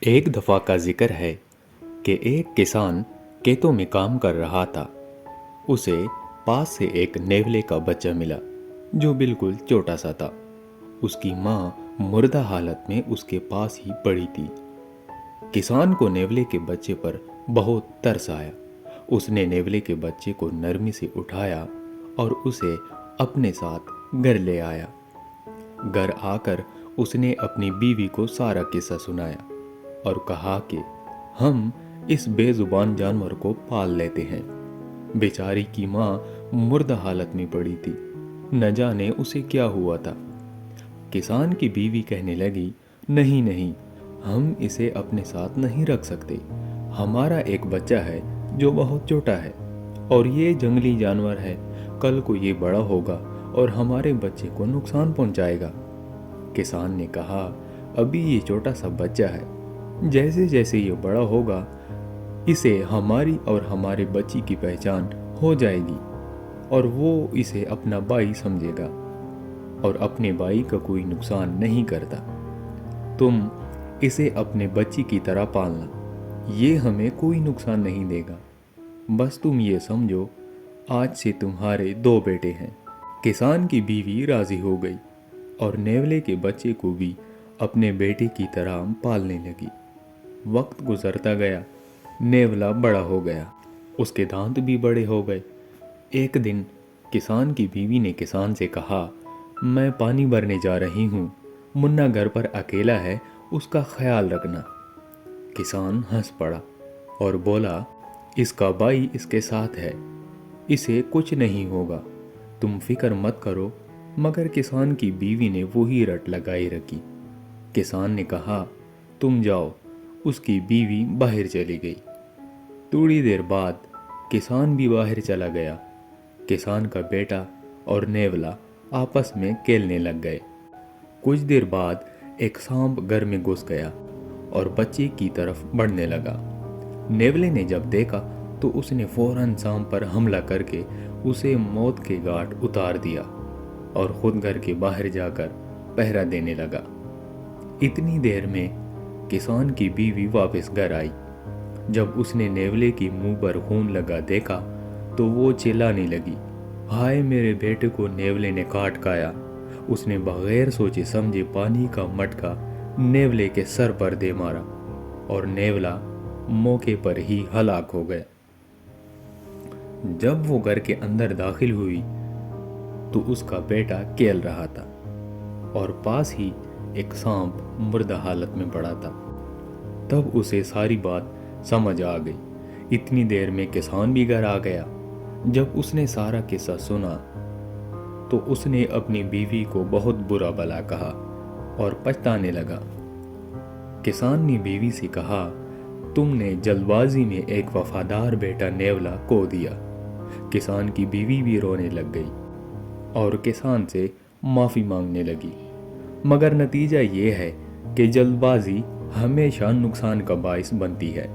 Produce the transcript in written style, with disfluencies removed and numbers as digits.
एक दफ़ा का जिक्र है कि एक किसान खेतों में काम कर रहा था। उसे पास से एक नेवले का बच्चा मिला जो बिल्कुल छोटा सा था। उसकी माँ मुर्दा हालत में उसके पास ही पड़ी थी। किसान को नेवले के बच्चे पर बहुत तरस आया। उसने नेवले के बच्चे को नरमी से उठाया और उसे अपने साथ घर ले आया। घर आकर उसने अपनी बीवी को सारा किस्सा सुनाया और कहा कि हम इस बेजुबान जानवर को पाल लेते हैं। बेचारी की माँ मुर्दा हालत में पड़ी थी, न जाने उसे क्या हुआ था। किसान की बीवी कहने लगी, नहीं नहीं, हम इसे अपने साथ नहीं रख सकते। हमारा एक बच्चा है जो बहुत छोटा है और ये जंगली जानवर है। कल को ये बड़ा होगा और हमारे बच्चे को नुकसान पहुंचाएगा। किसान ने कहा, अभी ये छोटा सा बच्चा है, जैसे जैसे ये बड़ा होगा इसे हमारी और हमारे बच्ची की पहचान हो जाएगी और वो इसे अपना भाई समझेगा और अपने भाई का कोई नुकसान नहीं करता। तुम इसे अपने बच्ची की तरह पालना, ये हमें कोई नुकसान नहीं देगा। बस तुम ये समझो, आज से तुम्हारे 2 बेटे हैं। किसान की बीवी राजी हो गई और नेवले के बच्चे को भी अपने बेटे की तरह पालने लगी। वक्त गुजरता गया, नेवला बड़ा हो गया, उसके दांत भी बड़े हो गए। एक दिन किसान की बीवी ने किसान से कहा, मैं पानी भरने जा रही हूँ, मुन्ना घर पर अकेला है, उसका ख्याल रखना। किसान हंस पड़ा और बोला, इसका भाई इसके साथ है, इसे कुछ नहीं होगा, तुम फिक्र मत करो। मगर किसान की बीवी ने वही रट लगाई रखी। किसान ने कहा, तुम जाओ। उसकी बीवी बाहर चली गई। थोड़ी देर बाद किसान भी बाहर चला गया। किसान का बेटा और नेवला आपस में खेलने लग गए। कुछ देर बाद एक सांप घर में घुस गया और बच्चे की तरफ बढ़ने लगा। नेवले ने जब देखा तो उसने फौरन सांप पर हमला करके उसे मौत के घाट उतार दिया और खुद घर के बाहर जाकर पहरा देने लगा। इतनी देर में किसान की बीवी वापस घर आई। जब उसने नेवले की मुंह पर खून लगा देखा तो वो चिल्लाने लगी, हाय मेरे बेटे को नेवले ने काट खाया। उसने बगैर सोचे समझे पानी का मटका नेवले के सर पर दे मारा और नेवला मौके पर ही हलाक हो गया। जब वो घर के अंदर दाखिल हुई तो उसका बेटा खेल रहा था और पास ही एक सांप मुर्दा हालत में पड़ा था। तब उसे सारी बात समझ आ गई। इतनी देर में किसान भी घर आ गया। जब उसने सारा किस्सा सुना तो उसने अपनी बीवी को बहुत बुरा भला कहा और पछताने लगा। किसान ने बीवी से कहा, तुमने जल्दबाजी में एक वफादार बेटा नेवला खो दिया। किसान की बीवी भी रोने लग गई और किसान से माफ़ी मांगने लगी। मगर नतीजा ये है कि जल्दबाजी हमेशा नुकसान का बाइस बनती है।